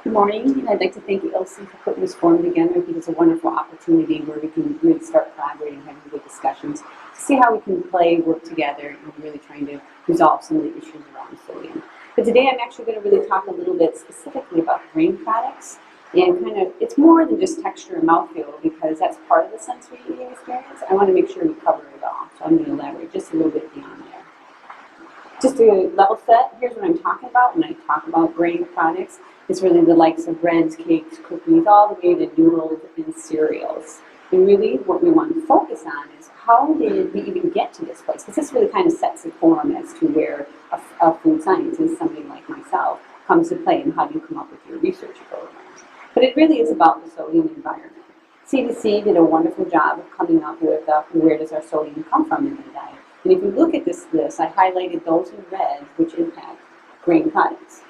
Good morning. I'd like to thank ILSI for putting this forum together. I think it's a wonderful opportunity where we can really start collaborating, having good discussions, to see how we can work together, and really trying to resolve some of the issues around sodium. But today I'm actually going to really talk a little bit specifically about grain products, and it's more than just texture and mouthfeel, because that's part of the sensory eating experience. I want to make sure we cover it all, so I'm going to elaborate just a little bit beyond there. Just to level set, here's what I'm talking about when I talk about grain products. It's really the likes of breads, cakes, cookies, all the way to noodles and cereals. And really what we want to focus on is how did we even get to this place? Because this really kind of sets the form as to where a food scientist, somebody like myself, comes to play, and how do you come up with your research programs. But it really is about the sodium environment. CDC did a wonderful job of coming up with where does our sodium come from in the diet. And if you look at this list, I highlighted those in red which impact grain products.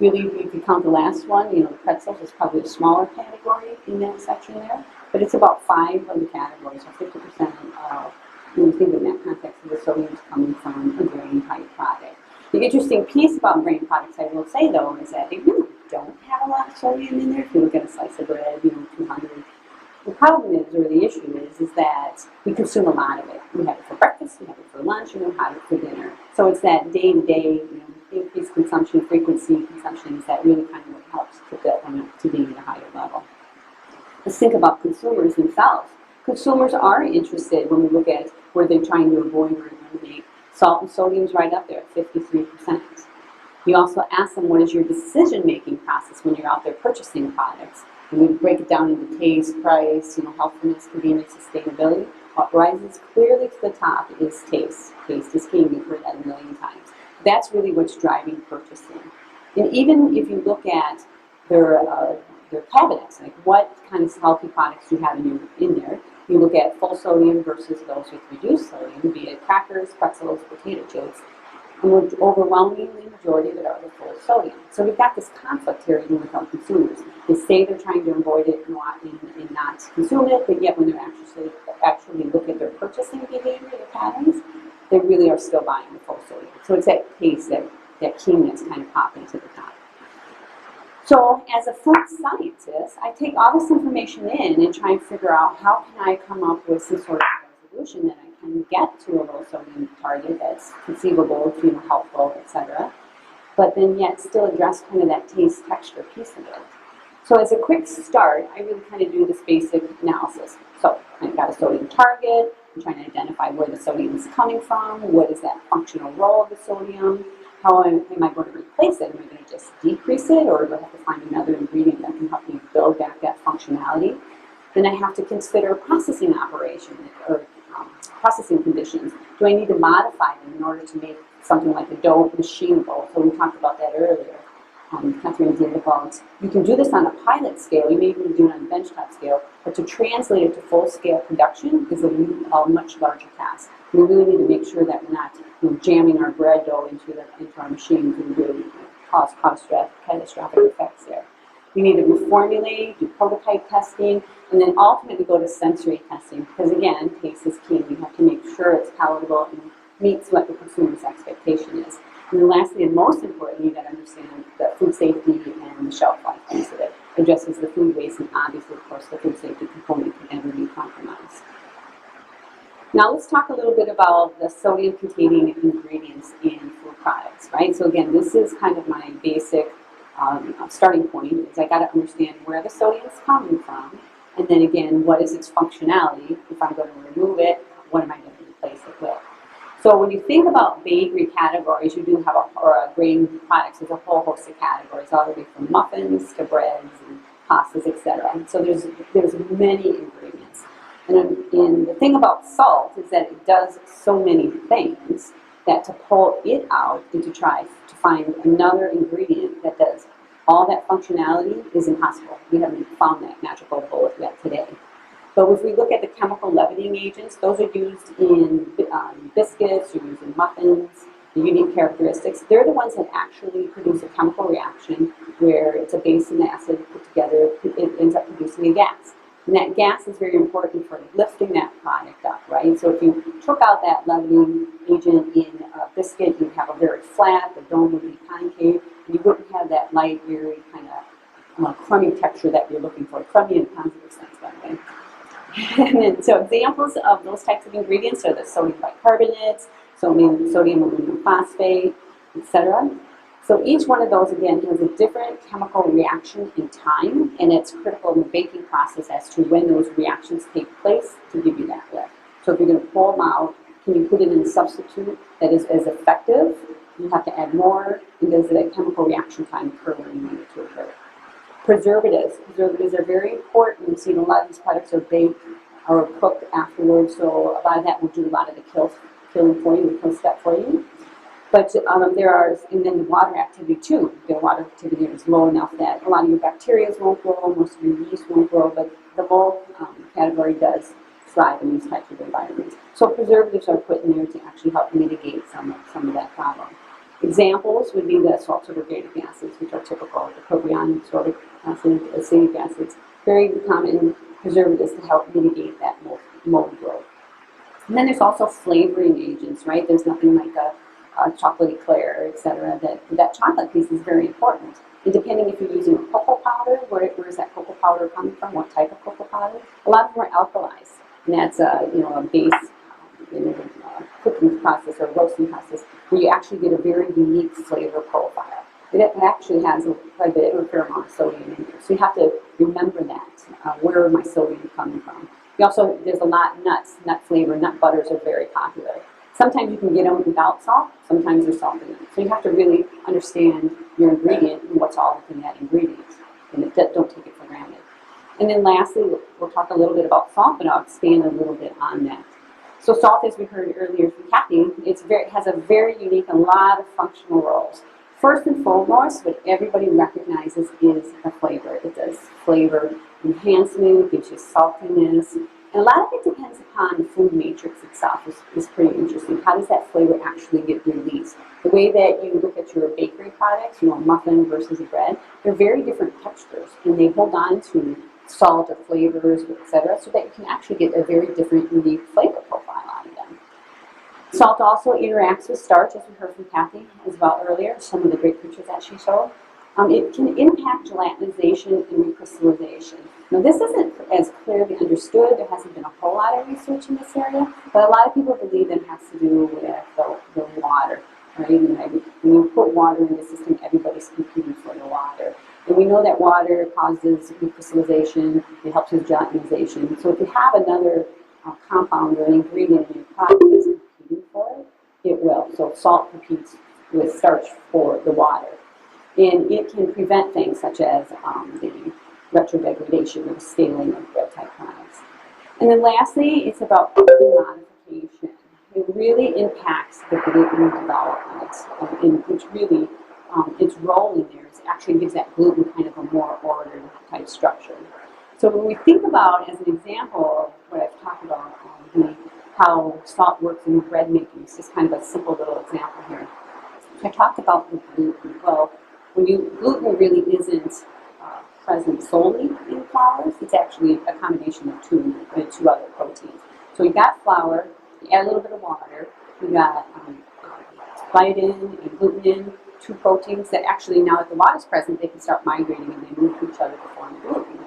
Really, if you count the last one, the pretzels is probably a smaller category in that section there, but it's about 5 of the categories, so 50% of, when you think in that context of the sodium is coming from a grain type product. The interesting piece about grain products, I will say though, is that they really don't have a lot of sodium in there. If you look at a slice of bread, 200. The problem is, or the issue is that we consume a lot of it. We have it for breakfast, we have it for lunch, and we have it for dinner. So it's that day-to-day, increased consumption, frequency consumptions that really kind of helps to get them to being at a higher level. Let's think about consumers themselves. Consumers are interested when we look at where they're trying to avoid or eliminate. Salt and sodium is right up there at 53%. You also ask them, what is your decision-making process when you're out there purchasing products? And we break it down into taste, price, healthfulness, convenience, sustainability. What rises clearly to the top is taste. Taste is king. You've heard that a million times. That's really what's driving purchasing. And even if you look at their cabinets, like what kind of healthy products you have in there, you look at full sodium versus those with reduced sodium, be it crackers, pretzels, potato chips. And the overwhelmingly majority of it are the full sodium. So we've got this conflict here even with our consumers. They say they're trying to avoid it and not consume it, but yet when they're actually look at their purchasing behavior, their patterns, they really are still buying the full sodium. So it's that taste, that king that's kind of popping to the top. So as a food scientist, I take all this information in and try and figure out how can I come up with some sort of resolution that I can get to a low sodium target that's conceivable, helpful, etc. But then yet still address kind of that taste, texture piece of it. So as a quick start, I really kind of do this basic analysis. So I've got a sodium target. I'm trying to identify where the sodium is coming from. What is that functional role of the sodium? How am I going to replace it? Am I going to just decrease it, or do I have to find another ingredient that can help me build back that functionality? Then I have to consider processing operation or processing conditions. Do I need to modify them in order to make something like a dough machinable? So we talked about that earlier. Catherine did about, you can do this on a pilot scale, you may even do it on a benchtop scale, but to translate it to full-scale production is a much larger task. We really need to make sure that we're not jamming our bread dough into our machines and really cause catastrophic effects there. We need to reformulate, do prototype testing, and then ultimately go to sensory testing, because again, taste is key. We have to make sure it's palatable and meets what the consumer's expectation is. And then lastly, and most importantly, you got to understand the food safety and the shelf life piece of it. Addresses the food waste, and obviously, of course, the food safety component can never be compromised. Now let's talk a little bit about the sodium-containing ingredients in food products, right? So again, this is kind of my basic starting point, is I got to understand where the sodium is coming from, and then again, what is its functionality? If I'm going to remove it, what am I going to replace it with? So when you think about bakery categories, you do have grain products. There's a whole host of categories, all the way from muffins to breads and pastas, etc. So there's many ingredients. And the thing about salt is that it does so many things that to pull it out and to try to find another ingredient that does all that functionality is impossible. We haven't found that magical bullet yet today. But if we look at the chemical leavening agents, those are used in biscuits, you're using muffins, the unique characteristics. They're the ones that actually produce a chemical reaction where it's a base and acid put together, it ends up producing a gas. And that gas is very important for lifting that product up, right? So if you took out that leavening agent in a biscuit, you'd have a very flat, the dome would be concave, and you wouldn't have that light, airy kind of crummy texture that you're looking for. Crummy in a positive sense, by the way. And then, so examples of those types of ingredients are the sodium bicarbonate, sodium aluminum phosphate, etc. So each one of those, again, has a different chemical reaction in time, and it's critical in the baking process as to when those reactions take place to give you that lift. So if you're going to pull them out, can you put it in a substitute that is as effective? You have to add more, and does that chemical reaction time occur when you need it to occur? Preservatives. Preservatives are very important. You see, a lot of these products are baked or cooked afterwards, so a lot of that will do a lot of the killing for you, the kill step for you. But there are, and then the water activity too. The water activity is low enough that a lot of your bacteria won't grow, most of your yeast won't grow, but the mold category does thrive in these types of environments. So preservatives are put in there to actually help mitigate some of that problem. Examples would be the salt organic acids, which are typical, the propionic, sorbic acid, acetic acids, very common preservatives to help mitigate that mold growth. And then there's also flavoring agents, right? There's nothing like a chocolate eclair, etc. That chocolate piece is very important. And depending if you're using cocoa powder, where is that cocoa powder coming from? What type of cocoa powder? A lot of them are alkalized, and that's a base cooking process or roasting process where you actually get a very unique flavor profile. It actually has quite a bit of a fair amount of sodium in there, so you have to remember that. Where are my sodium coming from? There's a lot of nuts, nut flavor, nut butters are very popular. Sometimes you can get them without salt, sometimes there's salt in them. So you have to really understand your ingredient and what's all within that ingredient. And don't take it for granted. And then lastly, we'll talk a little bit about salt, but I'll expand a little bit on that. So salt, as we heard earlier from Kathy, has a very unique, a lot of functional roles. First and foremost, what everybody recognizes is the flavor. It does flavor enhancement, gives you saltiness, and a lot of it depends upon the food matrix itself. Is pretty interesting. How does that flavor actually get released? The way that you look at your bakery products, a muffin versus a bread, they're very different textures, and they hold on to salt or flavors, etc., so that you can actually get a very different, unique flavor profile out of them. Salt also interacts with starch, as we heard from Kathy as well earlier, some of the great pictures that she showed. It can impact gelatinization and recrystallization. Now, this isn't as clearly understood. There hasn't been a whole lot of research in this area, but a lot of people believe it has to do with the water. Right? When you put water in the system, everybody's competing for the water. And we know that water causes recrystallization, it helps with gelatinization. So if you have another compound or an ingredient in your product that's competing for it, it will. So salt competes with starch for the water. And it can prevent things such as the retrodegradation or scaling of bread type products. And then lastly, it's about modification. It really impacts the gluten development, and it's really its role in there actually gives that gluten kind of a more ordered type structure. So when we think about, as an example of what I've talked about, how salt works in bread making, it's just kind of a simple little example here. I talked about the gluten. Well, gluten really isn't present solely in flours. It's actually a combination of two other proteins. So you got flour, you add a little bit of water, you got gliadin and gluten, two proteins that actually, now that the water is present, they can start migrating and they move to each other to form gluten.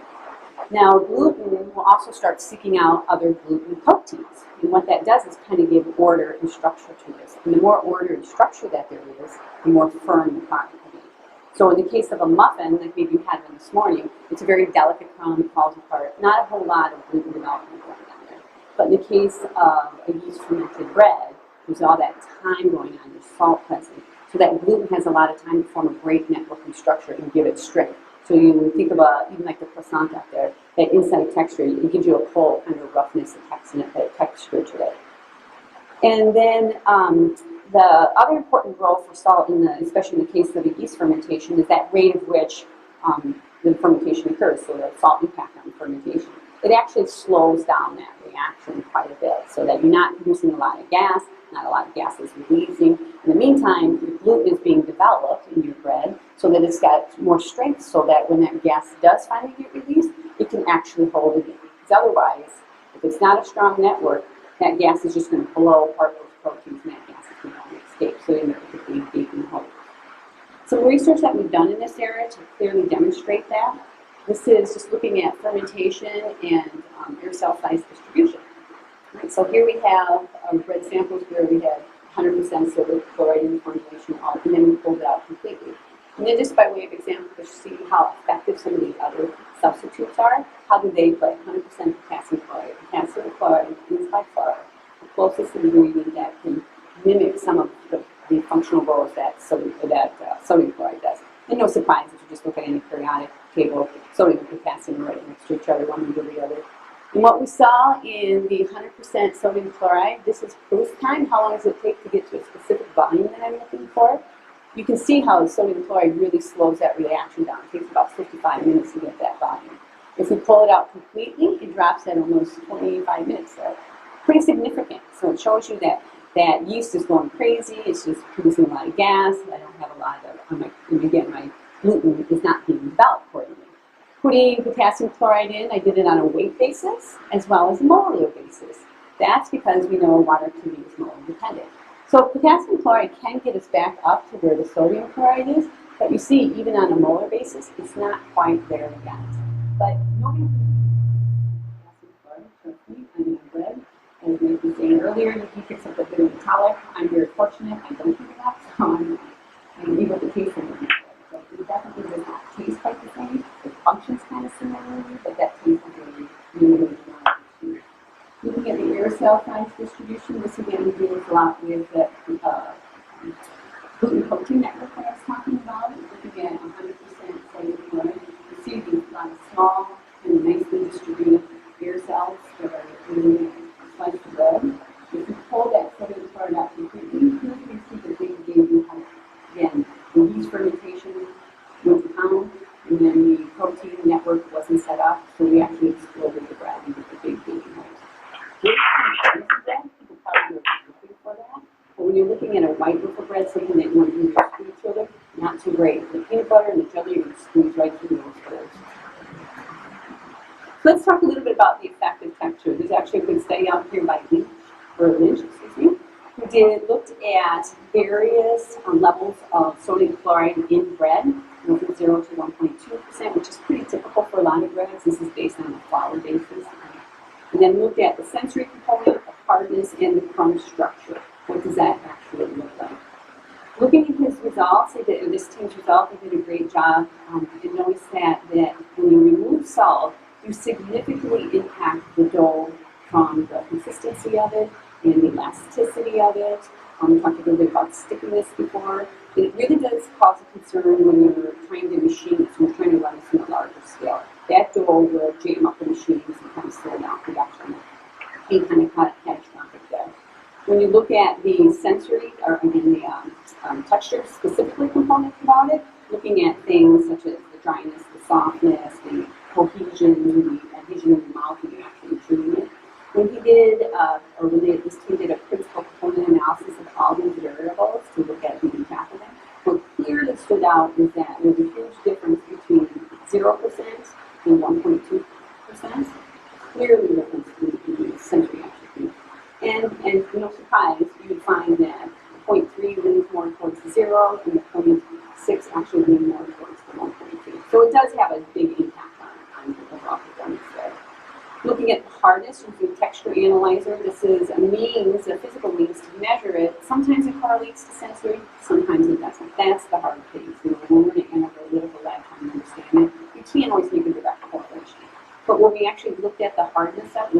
Now, gluten will also start seeking out other gluten proteins. And what that does is kind of give order and structure to this. And the more order and structure that there is, the more firm the product will be. So in the case of a muffin, like maybe you had one this morning, it's a very delicate crumb, it falls apart. Not a whole lot of gluten development going on there. But in the case of a yeast fermented bread, there's all that time going on, there's salt present. So that gluten has a lot of time to form a break network and structure and give it strength. So you think about, even like the croissant out there, that inside texture, it gives you a full kind of roughness and texture to it. And then the other important role for salt, especially in the case of the yeast fermentation, is that rate of which the fermentation occurs, so the salt impact on fermentation. It actually slows down that reaction quite a bit, so that you're not producing a lot of gas, not a lot of gas is releasing. In the meantime, the gluten is being developed in your bread so that it's got more strength, so that when that gas does finally get released, it can actually hold it in. Because otherwise, if it's not a strong network, that gas is just going to blow apart those proteins and that gas is going to escape, so you're typically baking hole. Some research that we've done in this area to clearly demonstrate that. This is just looking at fermentation and air cell size distribution. Right, so here we have bread samples where we had 100% sodium chloride in the formulation, and then we pulled it out completely. And then just by way of example, to see how effective some of these other substitutes are, how do they play? 100% potassium chloride. Potassium chloride is by far the closest ingredient that can mimic some of the functional roles that sodium chloride does. And no surprise if you just look at any periodic table, sodium and potassium are right next to each other, one under the other. And what we saw in the 100% sodium chloride, this is proof time. How long does it take to get to a specific volume that I'm looking for? You can see how the sodium chloride really slows that reaction down. It takes about 55 minutes to get that volume. If we pull it out completely, it drops at almost 25 minutes. So pretty significant. So it shows you that yeast is going crazy. It's just producing a lot of gas. I don't have a lot of, my gluten is not being developed accordingly. Putting potassium chloride in, I did it on a weight basis as well as a molar basis. That's because we know water activity is molar dependent. So potassium chloride can get us back up to where the sodium chloride is, but you see even on a molar basis, it's not quite there yet. But nobody can potassium chloride, trust me, I mean bread. As we were saying earlier, you can fix up a bit of metallic. I'm very fortunate, I don't do that, so I'm able to taste it. So it definitely does not taste quite the same. It functions kind of similarly, but that taste is really not. Looking at the air cell size distribution, this again deals a lot with the gluten protein network that I was talking about. Looking at 100% sodium chloride, you see these small and nicely distributed air cells that are in a slice of bread. If you pull that sodium chloride out completely, you can see the big game. Again, the yeast fermentation went to town, and then the protein network wasn't set up, so we actually exploded the bread and get the big gaping holes. People probably are looking for that. But when you're looking at a white loaf of bread, something that you want to use to each other, not too great. The peanut butter and the jelly, you're going to squeeze right through those holes. Let's talk a little bit about the effective texture. There's actually a good study out here by Lynch, who looked at various levels of sodium chloride in bread, from 0 to 1.2%, which is pretty typical for a lot of breads. This is based on a flour basis. And then looked at the sensory component, the hardness, and the crumb structure. What does that actually look like? Looking at his results, this team's results, they did a great job. And notice that when you remove salt, you significantly impact the dough from the consistency of it and the elasticity of it. We talked a little bit about stickiness before. It really does cause a concern when you're trying to machine it, so you're trying to run this on a larger scale. That dough will jam up the machines and kind of slow down production. Any kind of catastrophic there. When you look at the sensory, or again, the texture specifically component about it, looking at things such as the dryness, the softness, the cohesion, the adhesion in the mouth when you're actually chewing it. When he did, this team did a principal component analysis of all these variables to look at the impact of them, what clearly stood out is that there's a huge difference between 0% and 1.2%. Clearly difference in the sensory attribute. And no surprise, you would find that 0.3 leans more towards the 0 and the 0.6 actually lean more towards the 1.2. So it does have a big impact on the overall performance there. Looking at the hardness using texture analyzer, this is a means, a physical means to measure it. Sometimes it correlates to sensory, sometimes it doesn't. That's the hard piece. When we're in analytical lab trying to understand it, you can't always make a direct correlation. But when we actually looked at the hardness of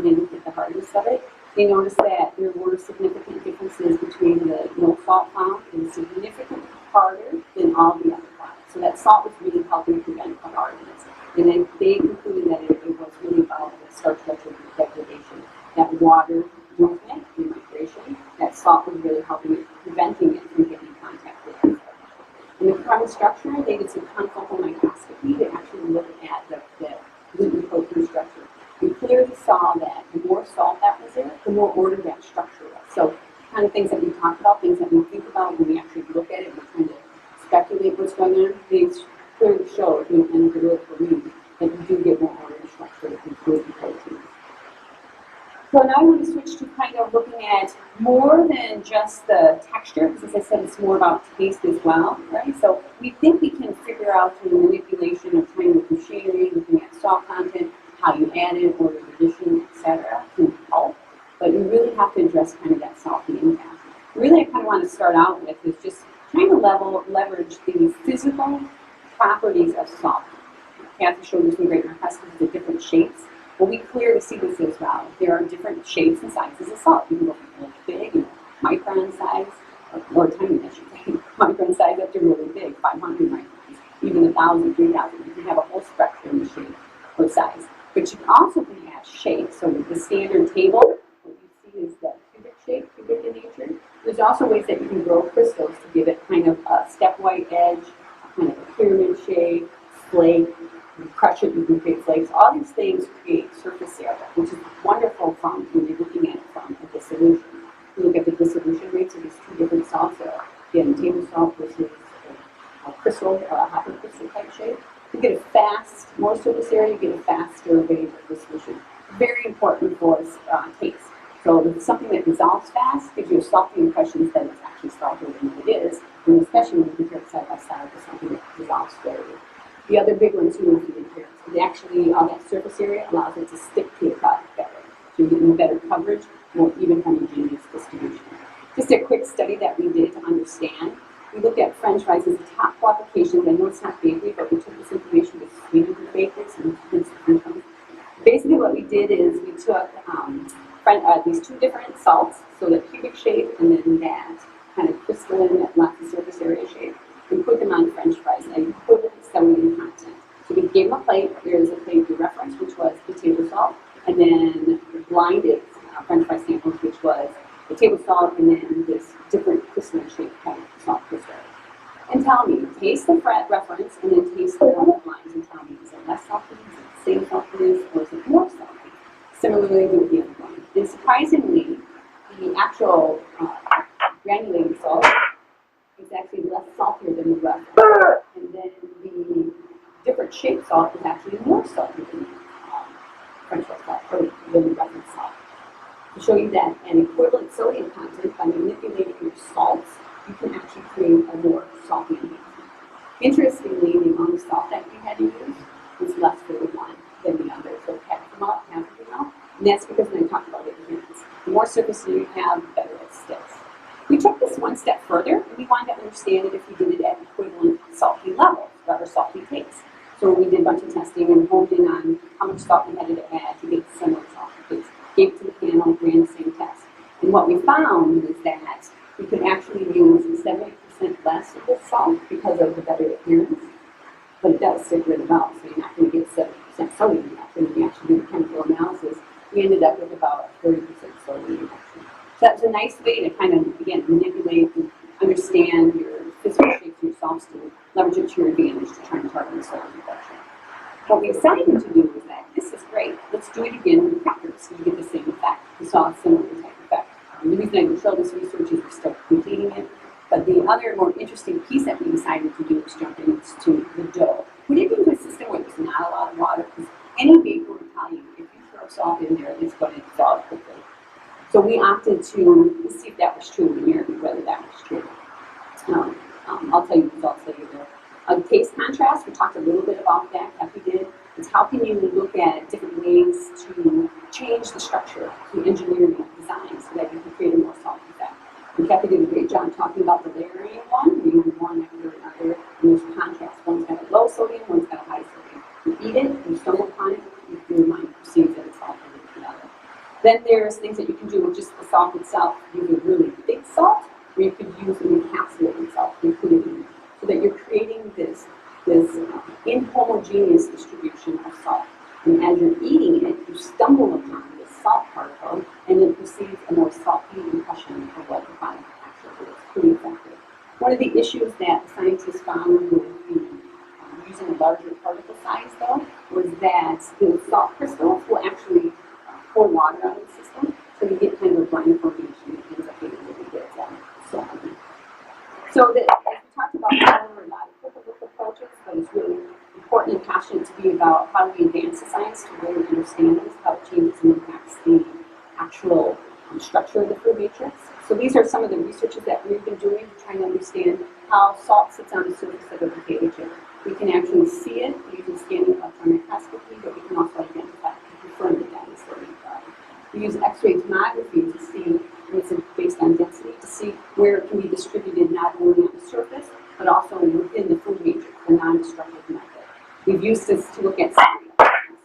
it, they noticed that there were significant differences between the no salt found and significantly harder than all the other products. So that salt was really helping prevent the hardness. And then they concluded that it was really about the starch degradation, that water movement and migration, that salt was really helping it, preventing it from getting in contact with the starch. In the crumb structure, they did some confocal microscopy to actually look at the gluten protein structure. We clearly saw that the more salt that was there, the more ordered that structure was. So kind of things that we talk about, things that we think about when we actually look at it, we're trying to speculate what's going on. These clearly show in analytical reading that you do get more ordered structure with gluten protein. So now I want to switch to kind of looking at more than just the texture, because as I said, it's more about taste as well, right? So we think we can figure out through the manipulation of trying with machinery, looking at salt content, how you add it, order of addition, etc., can help. But you really have to address kind of that salty impact. Really, I kind of want to start out with is just trying to leverage the physical properties of salt. Kathy showed you some great recipes of different shapes. Well, we clearly see this as well. There are different shapes and sizes of salt. You can go from really big, micron size, or tiny, I should say, micron size up to really big, 500 microns, even 1,000, 3,000. You can have a whole spectrum of shape or size. But you can also have shape. So with the standard table, what you see is that cubic shape, cubic in nature. There's also ways that you can grow crystals to give it kind of a step-white edge, kind of a pyramid shape, flake. You crush it, you can create flakes. All these things create surface area, which is wonderful from when you're looking at it from a dissolution. You look at the dissolution rates of these two different salts, again, table salt versus a crystal or a hopper crystal type shape. You get a fast, more surface area, you get a faster rate of dissolution. Very important for taste. So something that dissolves fast gives you a salty impression that it's actually saltier than it is, and especially when you compare it side by side with something that dissolves slowly. The other big one too is the adherence. It actually, all that surface area allows it to stick to the product better. So you're getting better coverage, more even homogeneous distribution. Just a quick study that we did to understand. We looked at French fries as a top qualification. I know it's not bakery, but we took this information with Sweden bakers and French fries. Basically what we did is we took these two different salts, so the cubic shape and then that kind of crystalline, that lots of surface area shape, and put them on French fries at equivalent sodium content. So we gave them a plate. There's a plate we referenced, which was the table salt, and then the blinded French fry samples, which was the table salt and then this different crystalline shaped kind of salt crystal. And tell me, taste the reference and then taste the lines and tell me, is it less salty, is it the same saltiness, or is it more salty? Similarly with the other one. And surprisingly, the actual granulated salt is actually less saltier than the reference. And then the different shaped salt is actually more salty than French fry salt, or than the reference salt. To show you that an equivalent sodium content, by manipulating your salts, you can actually create a more salty enhancement. Interestingly, the amount of salt that we had to use was less for the one than the other. So half of them out, half of them out. And that's because when I talked about adherence, the more surface you have, the better it sticks. We took this one step further, and we wanted to understand it if we did it at equivalent salty levels, rather salty taste. So we did a bunch of testing and honed in on how much salt we had to add to get similar salty taste. Gave it to the panel, ran the same test. And what we found was that we could actually use 70% less of this salt because of the better adherence, but it does stick really well, so you're not going to get 70% sodium reduction. When you actually do the chemical analysis, we ended up with about 30% sodium reduction. So that's a nice way to kind of, again, manipulate and understand your physical shapes of your salts to leverage it to your advantage to try and target the sodium reduction. What we decided to do is that this is great. Let's do it again with crackers so you get the same effect. We saw a similar type effect. The reason I didn't show this research is we're still completing it. But the other more interesting piece that we decided to do is jump into the dough. We did it into a system where there's not a lot of water because any baker will tell you if you throw salt in there, it's going to dissolve quickly. So we opted to see if that was true. We interviewed whether that was true. I'll tell you the results later. Taste contrast, we talked a little bit about that, Kathy did. Is how can you look at different ways to change the structure, to engineer the design so that you can create a more salty effect. And Kathy did a great job talking about the layering one, you use one after another, and there's contrast. One's got a low sodium, one's got a high sodium. You eat it, you stumble upon it, your mind perceives that it's salty than the other. Then there's things that you can do with just the salt itself. You can really big salt, or you could use an encapsulated salt, including so that you're creating this inhomogeneous distribution of salt. And as you're eating it, you stumble upon this salt particle and then perceive a more salty impression of what the product actually is. Pretty effective. One of the issues that scientists found with using a larger particle size, though, was that the salt crystals will actually pour water out of the system, so you get kind of a brine formation that ends up being really good salty. So that, as we talked about, there are a lot of cookbook approaches, but it's really important and passionate to be about how we advance the science to really understand this, how it changes and impacts the actual structure of the food matrix. So these are some of the researches that we've been doing to try and understand how salt sits on the surface of a potato chip. We can actually see it using scanning electron microscopy, but we can also identify it and confirm that that is the right. We use X-ray tomography to see, and it's based on density, to see where it can be distributed not only on the surface, but also within the food matrix, the non-destructive method. We've used this to look at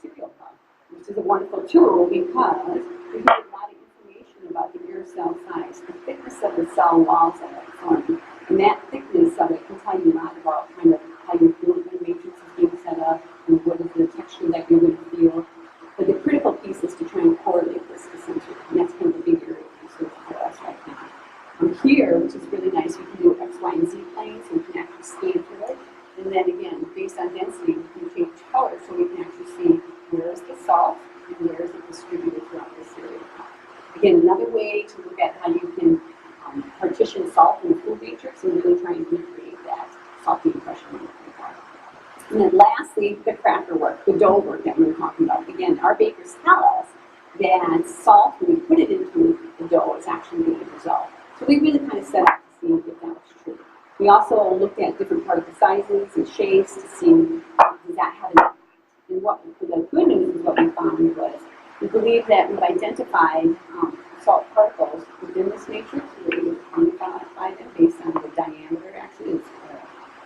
cereal pump, which is a wonderful tool because we get a lot of information about the air cell size, the thickness of the cell walls that are forming, and that thickness of it can tell you a lot about kind of how your building matrix is being set up and what is the texture that you're going to feel. But the critical piece is to try and correlate this essentially, and that's kind of the big area of research for us right now. Here, which is really nice, we can do X, Y, and Z planes, so we can actually scan through it. And then again, based on density, we can change color so we can actually see where is the salt and where is it distributed throughout the cereal. Again, another way to look at how you can partition salt in the food matrix and really try and recreate that salty impression we're looking for. And then lastly, the cracker work, the dough work that we were talking about. Again, our bakers tell us that salt, when we put it into the dough, is actually going to dissolve. So we really kind of set out to see if that was true. We also looked at different particle sizes and shapes to see does that have an impact. And what the good news is what we found was we believe that we've identified salt particles within this matrix. We were able to quantify them based on the diameter, actually, it's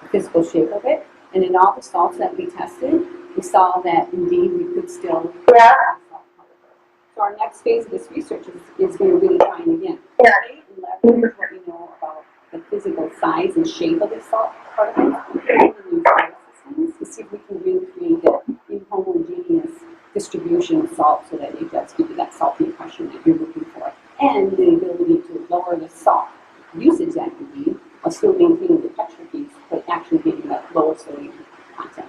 the physical shape of it. And in all the salts that we tested, we saw that indeed we could still have salt particles. So our next phase of this research is going to really try and again leverage what we know about the physical size and shape of the salt particles and use biosystems to see if we can really create an inhomogeneous distribution of salt so that it does give you that salty impression that you're looking for. And the ability to lower the salt usage that you need while still maintaining the texture piece, but actually getting that lower sodium content.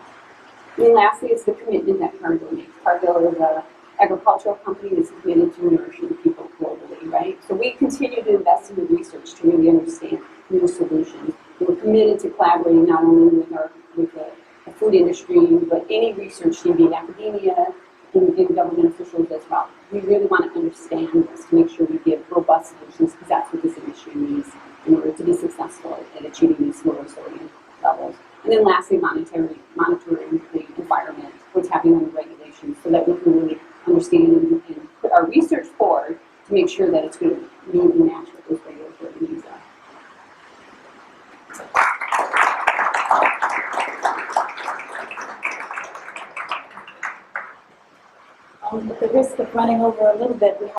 And then lastly, it's the commitment that Cargill makes. Cargill is an agricultural company that's committed to nourishing people globally, right? So we continue to invest in the research to really understand new solutions. We're committed to collaborating not only with the food industry, but any research team, be it academia, and government officials as well. We really want to understand this to make sure we give robust solutions because that's what this industry needs in order to be successful at achieving these lower sodium levels. And then lastly, monitoring the environment, what's happening on the regulations, so that we can really understand and put our research forward to make sure that it's going to meet and match what those regulatory needs are. At the risk of running over a little bit, we